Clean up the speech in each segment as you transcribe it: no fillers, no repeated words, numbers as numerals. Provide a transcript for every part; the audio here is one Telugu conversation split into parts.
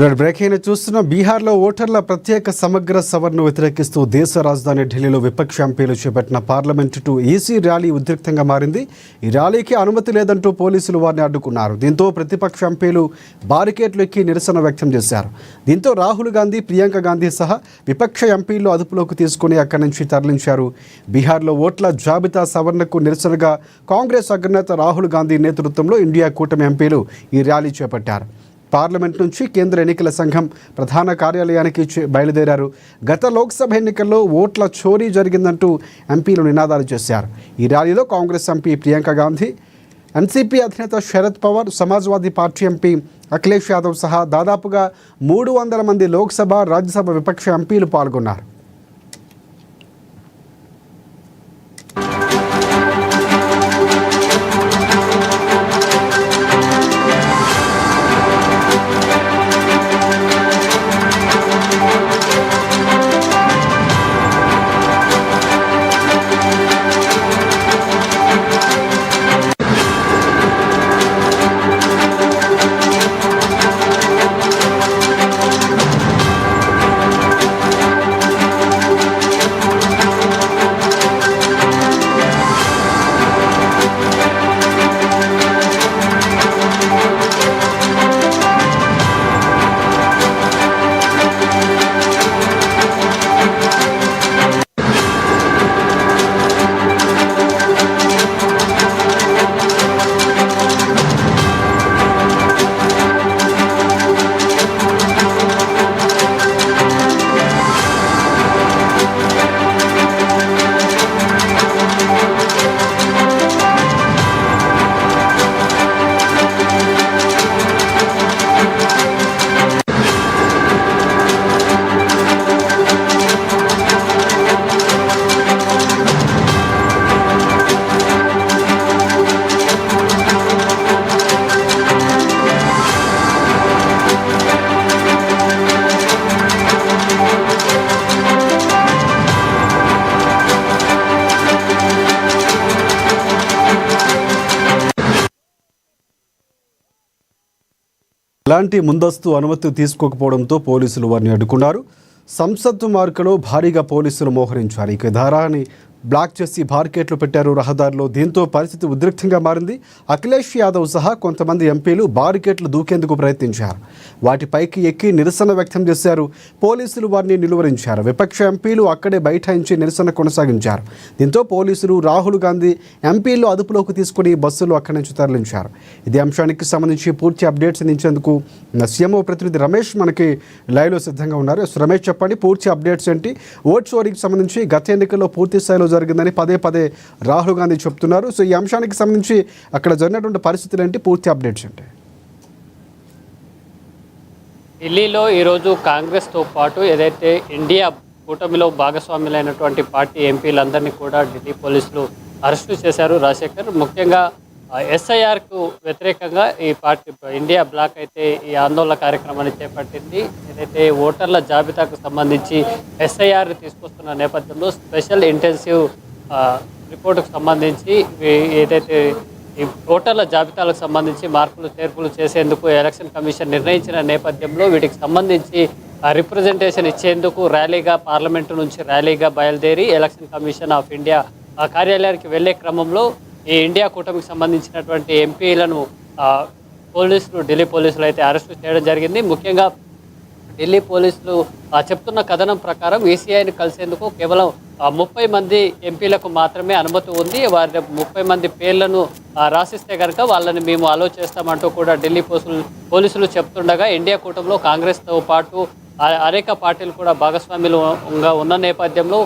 బ్రేకింగ్ చూస్తున్న బీహార్లో ఓటర్ల ప్రత్యేక సమగ్ర సవరణను వ్యతిరేకిస్తూ దేశ రాజధాని ఢిల్లీలో విపక్ష ఎంపీలు చేపట్టిన పార్లమెంట్ టు ఈసీ ర్యాలీ ఉద్రిక్తంగా మారింది. ఈ ర్యాలీకి అనుమతి లేదంటూ పోలీసులు వారిని అడ్డుకున్నారు. దీంతో ప్రతిపక్ష ఎంపీలు బారికేడ్లు ఎక్కి నిరసన వ్యక్తం చేశారు. దీంతో రాహుల్ గాంధీ, ప్రియాంక గాంధీ సహా విపక్ష ఎంపీలు అదుపులోకి తీసుకుని అక్కడి నుంచి తరలించారు. బీహార్లో ఓట్ల జాబితా సవరణకు నిరసనగా కాంగ్రెస్ అగ్రనేత రాహుల్ గాంధీ నేతృత్వంలో ఇండియా కూటమి ఎంపీలు ఈ ర్యాలీ చేపట్టారు. పార్లమెంట్ నుంచి కేంద్ర ఎన్నికల సంఘం ప్రధాన కార్యాలయానికి బయలుదేరారు. గత లోక్సభ ఎన్నికల్లో ఓట్ల చోరీ జరిగిందంటూ ఎంపీలు నినాదాలు చేశారు. ఈ ర్యాలీలో కాంగ్రెస్ ఎంపీ ప్రియాంక గాంధీ, ఎన్సీపీ అధినేత శరద్ పవార్, సమాజ్వాదీ పార్టీ ఎంపీ అఖిలేష్ యాదవ్ సహా దాదాపుగా 300 మంది లోక్సభ, రాజ్యసభ విపక్ష ఎంపీలు పాల్గొన్నారు. ఎలాంటి ముందస్తు అనుమతి తీసుకోకపోవడంతో పోలీసులు వారిని అడ్డుకున్నారు. సంసద్ మార్గంలో భారీగా పోలీసులు మోహరించారు. ఇక దారాన్ని బ్లాక్ చేసి బార్కెట్లు పెట్టారు రహదారిలో. దీంతో పరిస్థితి ఉద్రిక్తంగా మారింది. అఖిలేష్ యాదవ్ సహా కొంతమంది ఎంపీలు బారికేట్లు దూకేందుకు ప్రయత్నించారు. వాటిపైకి ఎక్కి నిరసన వ్యక్తం చేశారు. పోలీసులు వారిని నిలువరించారు. విపక్ష ఎంపీలు అక్కడే బైఠాయించి నిరసన కొనసాగించారు. దీంతో పోలీసులు రాహుల్ గాంధీ ఎంపీలు అదుపులోకి తీసుకుని బస్సులు అక్కడి నుంచి తరలించారు. ఇదే అంశానికి సంబంధించి పూర్తి అప్డేట్స్ అందించేందుకు సీఎంఓ ప్రతినిధి రమేష్ మనకి లైవ్లో సిద్ధంగా ఉన్నారు. రమేష్, చెప్పండి, పూర్తి అప్డేట్స్ ఏంటి? ఓట్ చోరీకి సంబంధించి గత ఎన్నికల్లో పూర్తి స్థాయిలో జరిగిందని పదే రాహుల్ గాంధీ చెప్తున్నారు. సో ఈ అంశానికి సంబంధించి అక్కడ జరిగినటువంటి పరిస్థితులు ఏంటి, పూర్తి అప్డేట్స్ ఏంటి? ఢిల్లీలో ఈరోజు కాంగ్రెస్తో పాటు ఏదైతే ఇండియా కూటమిలో భాగస్వాములైనటువంటి పార్టీ ఎంపీలందరినీ కూడా ఢిల్లీ పోలీసులు అరెస్టు చేశారు. రాజశేఖర్, ముఖ్యంగా ఎస్ఐఆర్కు వ్యతిరేకంగా ఈ పార్టీ ఇండియా బ్లాక్ అయితే ఈ ఆందోళన కార్యక్రమాన్ని చేపట్టింది. ఏదైతే ఓటర్ల జాబితాకు సంబంధించి ఎస్ఐఆర్ తీసుకొస్తున్న నేపథ్యంలో స్పెషల్ ఇంటెన్సివ్ రిపోర్టుకు సంబంధించి ఏదైతే ఈ ఓటర్ల జాబితాలకు సంబంధించి మార్పులు చేర్పులు చేసేందుకు ఎలక్షన్ కమిషన్ నిర్ణయించిన నేపథ్యంలో వీటికి సంబంధించి రిప్రజెంటేషన్ ఇచ్చేందుకు ర్యాలీగా పార్లమెంటు నుంచి ర్యాలీగా బయలుదేరి ఎలక్షన్ కమిషన్ ఆఫ్ ఇండియా కార్యాలయానికి వెళ్లే క్రమంలో ఈ ఇండియా కూటమికి సంబంధించినటువంటి ఎంపీలను ఢిల్లీ పోలీసులు అయితే అరెస్టు చేయడం జరిగింది. ముఖ్యంగా ఢిల్లీ పోలీసులు చెప్తున్న కథనం ప్రకారం ఈసీఐని కలిసేందుకు కేవలం 30 మంది ఎంపీలకు మాత్రమే అనుమతి ఉంది. వారి 30 మంది పేర్లను రాసిస్తే కనుక వాళ్ళని మేము అలో చేస్తామంటూ కూడా ఢిల్లీ పోలీసులు చెప్తుండగా ఇండియా కూటమిలో కాంగ్రెస్తో పాటు అనేక పార్టీలు కూడా భాగస్వామ్యులుగా ఉన్న నేపథ్యంలో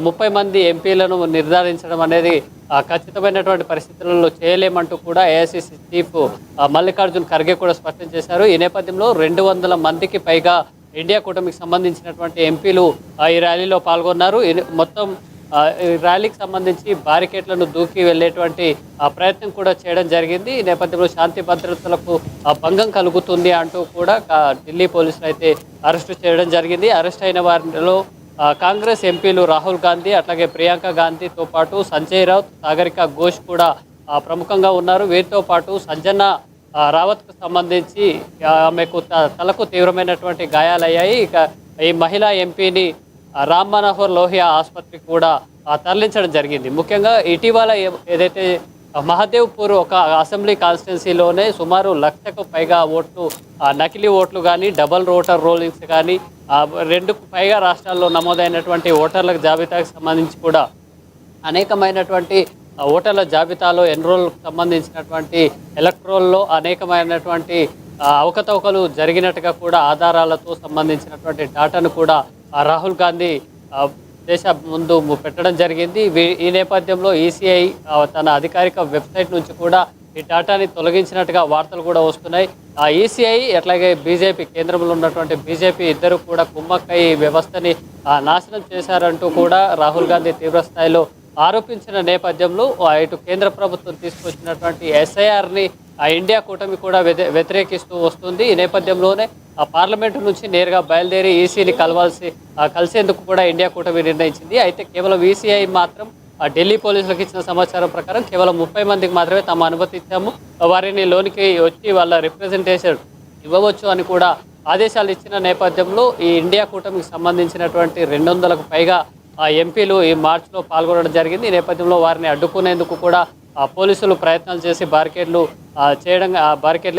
30 మంది ఎంపీలను నిర్ధారించడం అనేది ఖచ్చితమైనటువంటి పరిస్థితులలో చేయలేమంటూ కూడా ఏఐసీసీ చీఫ్ మల్లికార్జున్ ఖర్గే కూడా స్పష్టం చేశారు. ఈ నేపథ్యంలో 200 మందికి పైగా ఇండియా కూటమికి సంబంధించినటువంటి ఎంపీలు ఈ ర్యాలీలో పాల్గొన్నారు. మొత్తం ర్యాలీకి సంబంధించి బారికేట్లను దూకి వెళ్లేటువంటి ప్రయత్నం కూడా చేయడం జరిగింది. ఈ నేపథ్యంలో శాంతి భద్రతలకు భంగం కలుగుతుంది అంటూ కూడా ఢిల్లీ పోలీసులు అయితే అరెస్టు చేయడం జరిగింది. అరెస్ట్ అయిన వారిలో కాంగ్రెస్ ఎంపీలు రాహుల్ గాంధీ, అట్లాగే ప్రియాంక గాంధీతో పాటు సంజయ్ రౌత్, సాగరిక ఘోష్ కూడా ప్రముఖంగా ఉన్నారు. వీరితో పాటు సంజన రావత్కు సంబంధించి ఆమెకు తలకు తీవ్రమైనటువంటి గాయాలయ్యాయి. ఇక ఈ మహిళా ఎంపీని రామ్ మనోహర్ లోహియా ఆసుపత్రికి కూడా తరలించడం జరిగింది. ముఖ్యంగా ఇటీవల ఏదైతే మహదేవ్పూర్ ఒక అసెంబ్లీ కాన్స్టిట్యున్సీలోనే సుమారు 1,00,000కు పైగా ఓట్లు నకిలీ ఓట్లు కానీ డబల్ ఓటర్ రోలింగ్స్ కానీ 2కు పైగా రాష్ట్రాల్లో నమోదైనటువంటి ఓటర్ల జాబితాకు సంబంధించి కూడా అనేకమైనటువంటి ఓటర్ల జాబితాలో ఎన్రోల్కు సంబంధించినటువంటి ఎలక్ట్రోల్లో అనేకమైనటువంటి అవకతవకలు జరిగినట్టుగా కూడా ఆధారాలతో సంబంధించినటువంటి డాటాను కూడా రాహుల్ గాంధీ దేశ ముందు పెట్టడం జరిగింది. ఈ నేపథ్యంలో ఈసీఐ తన అధికారిక వెబ్సైట్ నుంచి కూడా ఈ డాటాని తొలగించినట్టుగా వార్తలు కూడా వస్తున్నాయి. ఆ ఈసీఐ అట్లాగే బీజేపీ కేంద్రంలో ఉన్నటువంటి బీజేపీ ఇద్దరు కూడా కుమ్మక్కై వ్యవస్థని నాశనం చేశారంటూ కూడా రాహుల్ గాంధీ తీవ్రస్థాయిలో ఆరోపించిన నేపథ్యంలో ఇటు కేంద్ర ప్రభుత్వం తీసుకొచ్చినటువంటి ఎస్ఐఆర్ని ఇండియా కూటమి కూడా వ్యతిరేకిస్తూ వస్తుంది. ఈ నేపథ్యంలోనే ఆ పార్లమెంటు నుంచి నేరుగా బయలుదేరి ఈసీని కలిసేందుకు కూడా ఇండియా కూటమి నిర్ణయించింది. అయితే కేవలం ఈసీఐ మాత్రం ఢిల్లీ పోలీసులకు ఇచ్చిన సమాచారం ప్రకారం కేవలం 30 మందికి మాత్రమే తాము అనుమతి ఇచ్చాము, వారిని లోనికి వచ్చి వాళ్ళ రిప్రజెంటేషన్ ఇవ్వవచ్చు అని కూడా ఆదేశాలు ఇచ్చిన నేపథ్యంలో ఈ ఇండియా కూటమికి సంబంధించినటువంటి 200కు పైగా ఎంపీలు ఈ మార్చ్లో పాల్గొనడం జరిగింది. ఈ నేపథ్యంలో వారిని అడ్డుకునేందుకు కూడా పోలీసులు ప్రయత్నాలు చేసి బారికేడ్లు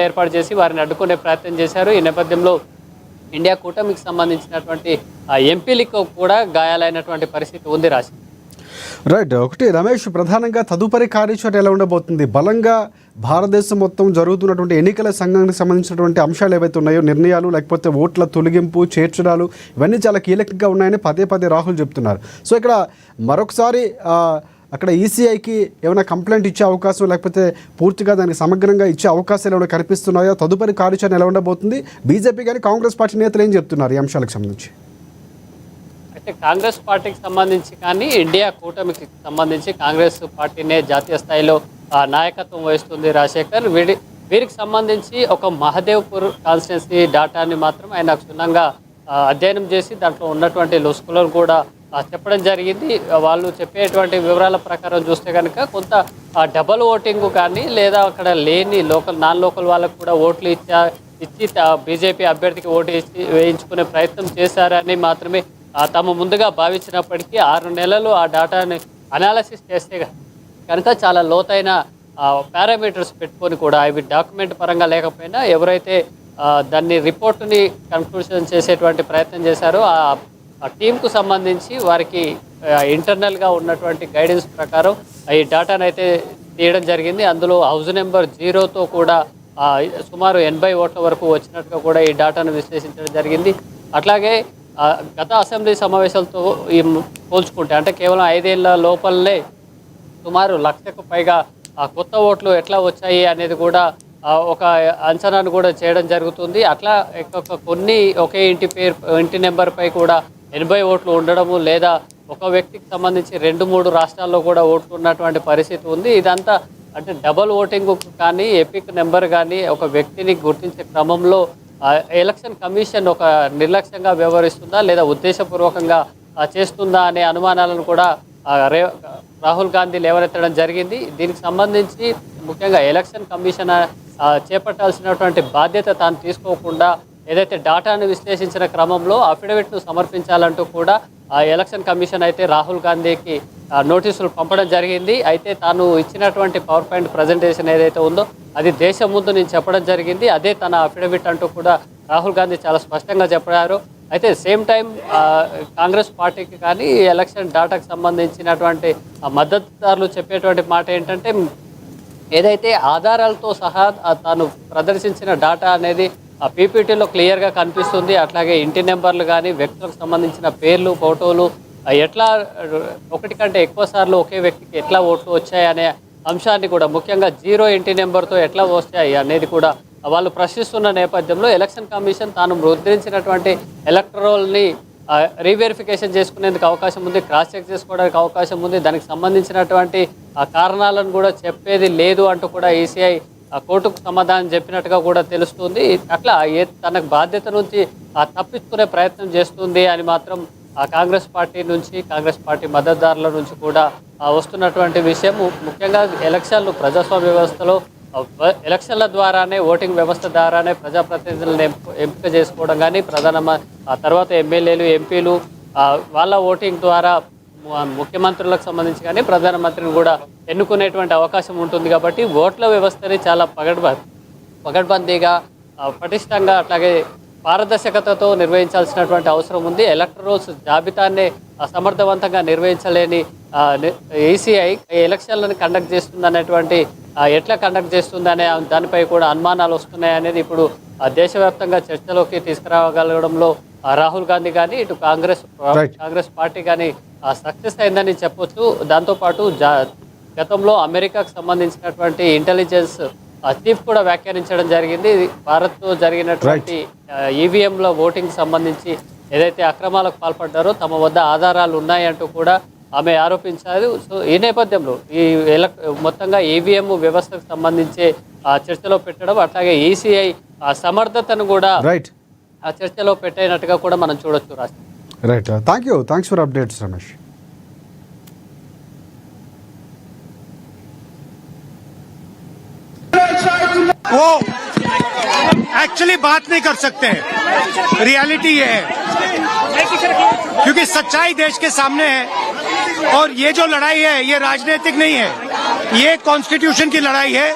ఏర్పాటు చేసి వారిని అడ్డుకునే ప్రయత్నం చేశారు. ఈ నేపథ్యంలో ఇండియా కూటమికి సంబంధించినటువంటి ఎంపీలకు కూడా గాయాలైనటువంటి పరిస్థితి ఉంది. రాశి రైట్. ఒకటి రమేష్, ప్రధానంగా తదుపరి కార్యాచరణ ఎలా ఉండబోతుంది? బలంగా భారతదేశం మొత్తం జరుగుతున్నటువంటి ఎన్నికల సంఘానికి సంబంధించినటువంటి అంశాలు ఏవైతే ఉన్నాయో, నిర్ణయాలు లేకపోతే ఓట్ల తొలగింపు చేర్చడాలు, ఇవన్నీ చాలా కీలకంగా ఉన్నాయని పదే రాహుల్ చెప్తున్నారు. సో ఇక్కడ మరొకసారి అక్కడ ఈసీఐకి ఏమైనా కంప్లైంట్ ఇచ్చే అవకాశం లేకపోతే పూర్తిగా దానికి సమగ్రంగా ఇచ్చే అవకాశాలు ఏమైనా కనిపిస్తున్నాయో? తదుపరి కార్యాచరణ ఎలా ఉండబోతుంది? బీజేపీ కానీ కాంగ్రెస్ పార్టీ నేతలు ఏం చెప్తున్నారు ఈ అంశాలకు సంబంధించి? అయితే కాంగ్రెస్ పార్టీకి సంబంధించి కానీ ఇండియా కూటమికి సంబంధించి కాంగ్రెస్ పార్టీనే జాతీయ స్థాయిలో నాయకత్వం వహిస్తుంది రాజశేఖర్. వీరికి సంబంధించి ఒక మహదేవ్పూర్ కాన్స్టిట్యున్సీ డాటాని మాత్రం ఆయన క్షుణ్ణంగా అధ్యయనం చేసి దాంట్లో ఉన్నటువంటి లొసుకులను కూడా చెప్పడం జరిగింది. వాళ్ళు చెప్పేటువంటి వివరాల ప్రకారం చూస్తే కనుక కొంత డబల్ ఓటింగ్ కానీ లేదా అక్కడ లేని నాన్ లోకల్ వాళ్ళకు కూడా ఓట్లు ఇచ్చి బీజేపీ అభ్యర్థికి ఓటు ఇచ్చి వేయించుకునే ప్రయత్నం చేశారని మాత్రమే తాము ముందుగా భావించినప్పటికీ 6 నెలలు ఆ డాటాని అనాలసిస్ చేస్తే కనుక చాలా లోతైన పారామీటర్స్ పెట్టుకొని కూడా అవి డాక్యుమెంట్ పరంగా లేకపోయినా ఎవరైతే దాన్ని రిపోర్టుని కన్క్లూషన్ చేసేటువంటి ప్రయత్నం చేశారో ఆ టీంకు సంబంధించి వారికి ఇంటర్నల్గా ఉన్నటువంటి గైడెన్స్ ప్రకారం ఈ డాటాను అయితే తీయడం జరిగింది. అందులో హౌస్ నెంబర్ 0తో కూడా సుమారు 80 ఓట్ల వరకు వచ్చినట్టుగా కూడా ఈ డాటాను విశ్లేషించడం జరిగింది. అట్లాగే గత అసెంబ్లీ సమావేశాలతో పోల్చుకుంటే అంటే కేవలం 5 ఏళ్ల లోపలనే సుమారు 1,00,000కు పైగా కొత్త ఓట్లు ఎట్లా వచ్చాయి అనేది కూడా ఒక అంచనాను కూడా చేయడం జరుగుతుంది. అట్లా ఒకే ఇంటి నెంబర్పై కూడా 80 ఓట్లు ఉండడము లేదా ఒక వ్యక్తికి సంబంధించి 2-3 రాష్ట్రాల్లో కూడా ఓట్లు ఉన్నటువంటి పరిస్థితి ఉంది. ఇదంతా అంటే డబల్ ఓటింగ్ కానీ ఎపిక్ నెంబర్ కానీ ఒక వ్యక్తిని గుర్తించే క్రమంలో ఎలక్షన్ కమిషన్ ఒక నిర్లక్ష్యంగా వ్యవహరిస్తుందా లేదా ఉద్దేశపూర్వకంగా చేస్తుందా అనే అనుమానాలను కూడా రాహుల్ గాంధీ లేవనెత్తడం జరిగింది. దీనికి సంబంధించి ముఖ్యంగా ఎలక్షన్ కమిషన్ చేపట్టాల్సినటువంటి బాధ్యత తాను తీసుకోకుండా ఏదైతే డాటాను విశ్లేషించిన క్రమంలో అఫిడవిట్ను సమర్పించాలంటూ కూడా ఎలక్షన్ కమిషన్ అయితే రాహుల్ గాంధీకి నోటీసులు పంపడం జరిగింది. అయితే తాను ఇచ్చినటువంటి పవర్ పాయింట్ ప్రజెంటేషన్ ఏదైతే ఉందో అది దేశం ముందు నేను చెప్పడం జరిగింది, అదే తన అఫిడవిట్ అంటూ కూడా రాహుల్ గాంధీ చాలా స్పష్టంగా చెప్పారు. అయితే సేమ్ టైం కాంగ్రెస్ పార్టీకి కానీ ఎలక్షన్ డాటాకు సంబంధించినటువంటి మద్దతుదారులు చెప్పేటువంటి మాట ఏంటంటే ఏదైతే ఆధారాలతో సహా తాను ప్రదర్శించిన డాటా అనేది పీపీటీలో క్లియర్గా కనిపిస్తుంది. అట్లాగే ఇంటి నెంబర్లు కానీ వ్యక్తులకు సంబంధించిన పేర్లు ఫోటోలు ఎట్లా ఒకటి కంటే ఎక్కువ సార్లు ఒకే వ్యక్తికి ఎట్లా ఓట్లు వచ్చాయనే అంశాన్ని కూడా ముఖ్యంగా 0 ఇంటి నెంబర్తో ఎట్లా వచ్చాయి అనేది కూడా వాళ్ళు ప్రశ్నిస్తున్న నేపథ్యంలో ఎలక్షన్ కమిషన్ తాను ముద్రించినటువంటి ఎలక్టరోల్ని రీవెరిఫికేషన్ చేసుకునేందుకు అవకాశం ఉంది, క్రాస్ చెక్ చేసుకోవడానికి అవకాశం ఉంది, దానికి సంబంధించినటువంటి కారణాలను కూడా చెప్పేది లేదు అంటూ కూడా ఈసీఐ కోర్టుకు సమాధానం చెప్పినట్టుగా కూడా తెలుస్తుంది. అట్లా తనకు బాధ్యత నుంచి తప్పించుకునే ప్రయత్నం చేస్తుంది అని మాత్రం కాంగ్రెస్ పార్టీ నుంచి కాంగ్రెస్ పార్టీ మద్దతుదారుల నుంచి కూడా వస్తున్నటువంటి విషయం. ముఖ్యంగా ఎలక్షన్లు ప్రజాస్వామ్య వ్యవస్థలో ఎలక్షన్ల ద్వారానే ఓటింగ్ వ్యవస్థ ద్వారానే ప్రజాప్రతినిధులను ఎంపిక చేసుకోవడం కానీ ఆ తర్వాత ఎమ్మెల్యేలు ఎంపీలు వాళ్ళ ఓటింగ్ ద్వారా ముఖ్యమంత్రులకు సంబంధించి కానీ ప్రధానమంత్రిని కూడా ఎన్నుకునేటువంటి అవకాశం ఉంటుంది. కాబట్టి ఓట్ల వ్యవస్థని చాలా పగడ్బందీగా పటిష్టంగా అట్లాగే పారదర్శకతతో నిర్వహించాల్సినటువంటి అవసరం ఉంది. ఎలక్టరోల్స్ జాబితానే సమర్థవంతంగా నిర్వహించలేని ఈసీఐ ఎలక్షన్లను కండక్ట్ చేస్తుందనేటువంటి ఎట్లా కండక్ట్ చేస్తుందనే దానిపై కూడా అనుమానాలు వస్తున్నాయనేది ఇప్పుడు దేశవ్యాప్తంగా చర్చలోకి తీసుకురాగలగడంలో రాహుల్ గాంధీ కానీ ఇటు కాంగ్రెస్ పార్టీ కానీ సక్సెస్ అయిందని చెప్పొచ్చు. దాంతోపాటు గతంలో అమెరికాకు సంబంధించినటువంటి ఇంటెలిజెన్స్ చీఫ్ కూడా వ్యాఖ్యానించడం జరిగింది. భారత్లో జరిగినటువంటి ఈవీఎంల ఓటింగ్ సంబంధించి ఏదైతే అక్రమాలకు పాల్పడ్డారో తమ వద్ద ఆధారాలు ఉన్నాయంటూ కూడా ఆమె ఆరోపించారు. సో ఈ నేపథ్యంలో ఈ మొత్తంగా ఈవీఎం వ్యవస్థకు సంబంధించి చర్చలో పెట్టడం అట్లాగే ఈసీఐ సమర్థతను కూడా ఆ చర్చలో పెట్టినట్టుగా కూడా మనం చూడొచ్చు. Right, thanks for updates Ramesh. वो एक्चुअली बात नहीं कर सकते हैं, रियलिटी ये है क्योंकि सच्चाई देश के सामने है और ये जो लड़ाई है ये राजनीतिक नहीं है, ये कॉन्स्टिट्यूशन की लड़ाई है,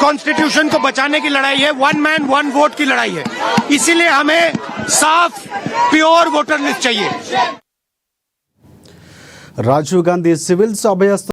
कॉन्स्टिट्यूशन को बचाने की लड़ाई है, वन मैन वन वोट की लड़ाई है. इसीलिए हमें साफ प्योर वोटर लिस्ट चाहिए. राजीव गांधी सिविल्स अभयस्थ